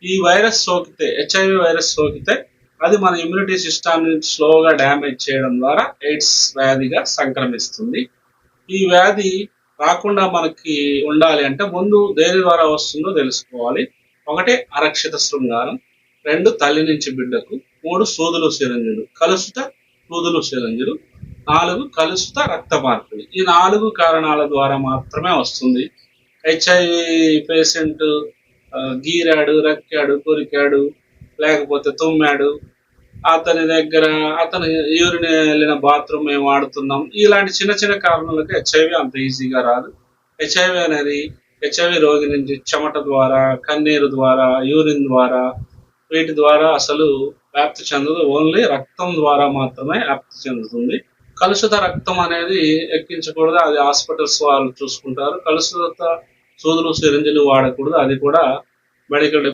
ఈ వైరస్ సోకితే, HIV virus సోకితే అది మన ఇమ్యూనిటీ సిస్టాన్ని స్లోగా డ్యామేజ్ చేయడం ద్వారా ఎయిడ్స్ వ్యాధిగా సంక్రమిస్తుంది. ఈ వ్యాధి రాకుండా మనకి ఉండాలి అంటే ముందు దేని ద్వారా వస్తుందో తెలుసుకోవాలి. 1 అరక్షిత శృంగారం, 2 తల్లి నుంచి బిడ్డకు, 3 సూదులు సిరంజులు, కలుషిత సూదులు సిరంజులు, 4 కలుషిత రక్త మార్పిడి. ఈ 4 కారణాల ద్వారా మాత్రమే వస్తుంది. హెచ్ఐవి పేషెంట్ గీరాడు, రక్కాడు, కొరికాడు, లేకపోతే తుమ్మాడు, అతని యూరిన్ వెళ్ళిన బాత్రూమ్ మేము వాడుతున్నాం, ఇలాంటి చిన్న చిన్న కారణాలకు హెచ్ఐవి అంత ఈజీగా రాదు. హెచ్ఐవి అనేది హెచ్ఐవి రోగి నుంచి చెమట ద్వారా, కన్నీరు ద్వారా, యూరిన్ ద్వారా, వీటి ద్వారా అసలు వ్యాప్తి చెందదు. ఓన్లీ రక్తం ద్వారా మాత్రమే వ్యాప్తి చెందుతుంది. కలుషిత రక్తం అనేది ఎక్కించకూడదు, అది హాస్పిటల్స్ వాళ్ళు చూసుకుంటారు. కలుషిత సూదులు సిరంజులు వాడకూడదు, అది కూడా మెడికల్